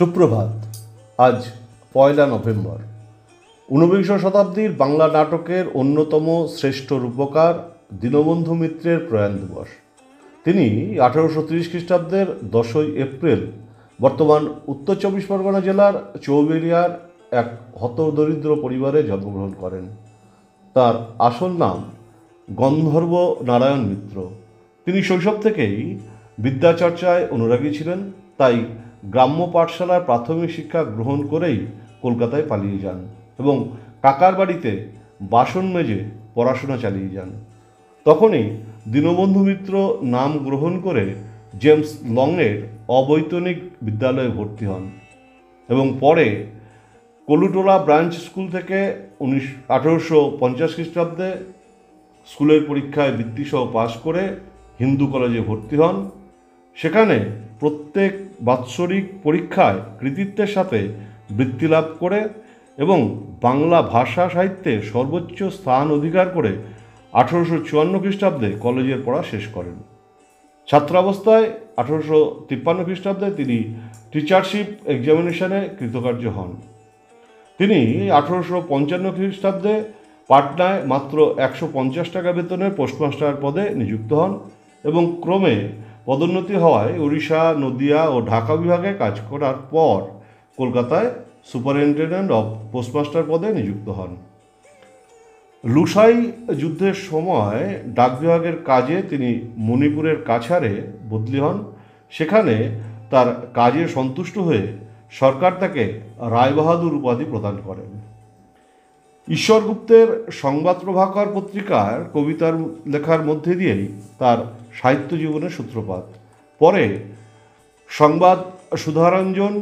সুপ্রভাত। আজ 1 নভেম্বর। ঊনবিংশ শতাব্দীর বাংলা নাটকের অন্যতম শ্রেষ্ঠ রূপকার দীনবন্ধু মিত্রের প্রয়াণ দিবস। তিনি 1830 খ্রিস্টাব্দের 10ই এপ্রিল বর্তমান উত্তর চব্বিশ পরগনা জেলার চৌবেড়িয়ার এক হতদরিদ্র পরিবারে জন্মগ্রহণ করেন। তার আসল নাম গন্ধর্ব নারায়ণ মিত্র। তিনি শৈশব থেকেই বিদ্যাচর্চায় অনুরাগী ছিলেন, তাই গ্রাম্য পাঠশালার প্রাথমিক শিক্ষা গ্রহণ করেই কলকাতায় পালিয়ে যান এবং কাকার বাড়িতে বাসন মেজে পড়াশোনা চালিয়ে যান। তখনই দীনবন্ধু মিত্র নাম গ্রহণ করে জেমস লংয়ের অবৈতনিক বিদ্যালয়ে ভর্তি হন এবং পরে কলুটোলা ব্রাঞ্চ স্কুল থেকে 1850 খ্রিস্টাব্দে স্কুলের পরীক্ষায় বৃত্তিসহ পাশ করে হিন্দু কলেজে ভর্তি হন। সেখানে প্রত্যেক বাৎসরিক পরীক্ষায় কৃতিত্বের সাথে বৃত্তি লাভ করে এবং বাংলা ভাষা সাহিত্যে সর্বোচ্চ স্থান অধিকার করে 1854 খ্রিস্টাব্দে কলেজের পড়া শেষ করেন। ছাত্রাবস্থায় 1853 খ্রিস্টাব্দে তিনি টিচারশিপ এক্সামিনেশনে কৃতকার্য হন। তিনি 1855 খ্রিস্টাব্দে পাটনায় মাত্র 150 টাকা বেতনের পোস্টমাস্টার পদে নিযুক্ত হন এবং ক্রমে পদোন্নতি হওয়ায় উড়িষ্যা, নদিয়া ও ঢাকা বিভাগে কাজ করার পর কলকাতায় সুপারিনটেন্ডেন্ট অফ পোস্টমাস্টার পদে নিযুক্ত হন। লুসাই যুদ্ধের সময় ডাক বিভাগের কাজে তিনি মণিপুরের কাছাড়ে বদলি হন। সেখানে তার কাজে সন্তুষ্ট হয়ে সরকার তাকে রায়বাহাদুর উপাধি প্রদান করেন। ঈশ্বর গুপ্তের সংবাদ প্রভাকর পত্রিকার কবিতার লেখার মধ্যে দিয়েই তার সাহিত্য জীবনের সূত্রপাত। পরে সংবাদ সুধারঞ্জন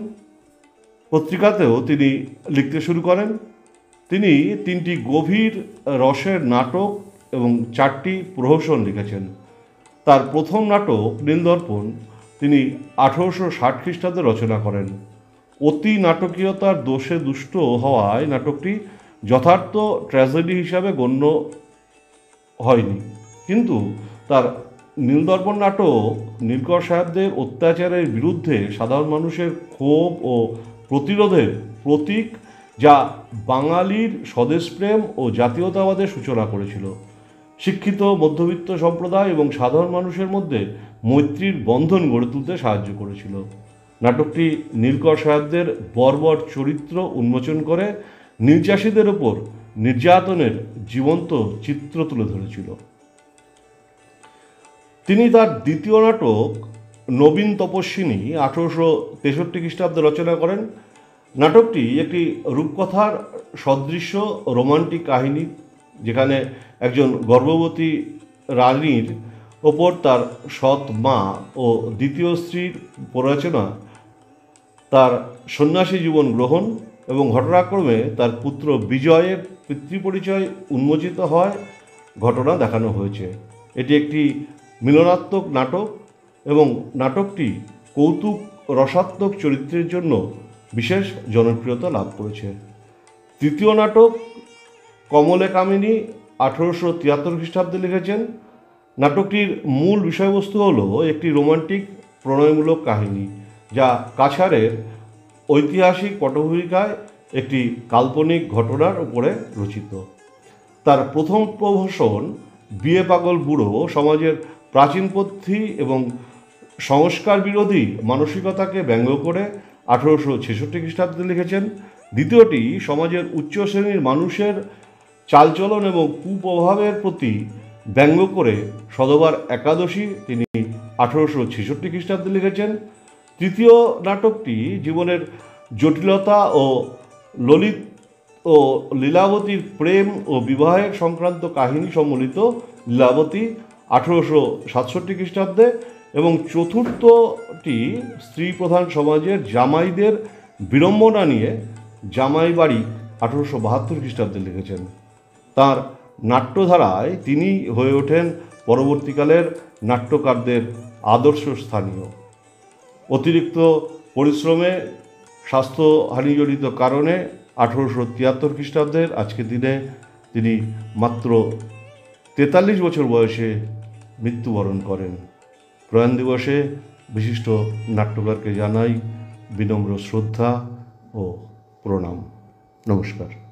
পত্রিকাতেও তিনি লিখতে শুরু করেন। তিনি 3টি গভীর রসের নাটক এবং 4টি প্রহসন লিখেছেন। তার প্রথম নাটক নীলদর্পণ তিনি 1860 খ্রিস্টাব্দে রচনা করেন। অতি নাটকীয়তার দোষে দুষ্ট হওয়ায় নাটকটি যথার্থ ট্র্যাজেডি হিসাবে গণ্য হয়নি, কিন্তু তার নীলদর্পণ নাটক নীলকর সাহেবদের অত্যাচারের বিরুদ্ধে সাধারণ মানুষের ক্ষোভ ও প্রতিরোধের প্রতীক, যা বাঙালির স্বদেশপ্রেম ও জাতীয়তাবাদের সূচনা করেছিল। শিক্ষিত মধ্যবিত্ত সম্প্রদায় এবং সাধারণ মানুষের মধ্যে মৈত্রীর বন্ধন গড়ে তুলতে সাহায্য করেছিল। নাটকটি নীলকর সাহেবদের বর্বর চরিত্র উন্মোচন করে নীলচাষীদের ওপর নির্যাতনের জীবন্ত চিত্র তুলে ধরেছিল। তিনি তার দ্বিতীয় নাটক নবীন তপস্বিনী 1863 খ্রিস্টাব্দে রচনা করেন। নাটকটি একটি রূপকথার সদৃশ্য রোমান্টিক কাহিনী, যেখানে একজন গর্ভবতী রানীর ওপর তার সৎ মা ও দ্বিতীয় স্ত্রীর প্ররোচনা, তার সন্ন্যাসী জীবন গ্রহণ এবং ঘটনাক্রমে তার পুত্র বিজয়ের পিতৃপরিচয় উন্মোচিত হয় ঘটনা দেখানো হয়েছে। এটি একটি মিলনাত্মক নাটক এবং নাটকটি কৌতুক রসাত্মক চরিত্রের জন্য বিশেষ জনপ্রিয়তা লাভ করেছে। তৃতীয় নাটক কমলে কামিনী 1873 খ্রিস্টাব্দে লিখেছেন। নাটকটির মূল বিষয়বস্তু হল একটি রোমান্টিক প্রণয়মূলক কাহিনী, যা কাছাড়ের ঐতিহাসিক পটভূমিকায় একটি কাল্পনিক ঘটনার উপরে রচিত। তার প্রথম প্রহসন বিয়ে পাগল বুড়ো সমাজের প্রাচীনপন্থী এবং সংস্কার বিরোধী মানসিকতাকে ব্যঙ্গ করে 1866 খ্রিস্টাব্দে লিখেছেন। দ্বিতীয়টি সমাজের উচ্চ শ্রেণীর মানুষের চালচলন এবং কুপ্রভাবের প্রতি ব্যঙ্গ করে সধবার একাদশী তিনি 1866 খ্রিস্টাব্দে লিখেছেন। তৃতীয় নাটকটি জীবনের জটিলতা ও ললিত ও লীলাবতীর প্রেম ও বিবাহের সংক্রান্ত কাহিনী সম্বলিত লীলাবতী 1867 খ্রিস্টাব্দে এবং চতুর্থটি স্ত্রী প্রধান সমাজের জামাইদের বিড়ম্বনা নিয়ে জামাই বাড়ি 1872 খ্রিস্টাব্দে লিখেছেন। তার নাট্যধারায় তিনি হয়ে ওঠেন পরবর্তীকালের নাট্যকারদের আদর্শ স্থানীয়। অতিরিক্ত পরিশ্রমে স্বাস্থ্যহানিজনিত কারণে 1873 খ্রিস্টাব্দের আজকের দিনে তিনি মাত্র 43 বছর বয়সে মৃত্যুবরণ করেন। প্রয়াণ দিবসে বিশিষ্ট নাট্যকারকে জানাই বিনম্র শ্রদ্ধা ও প্রণাম। নমস্কার।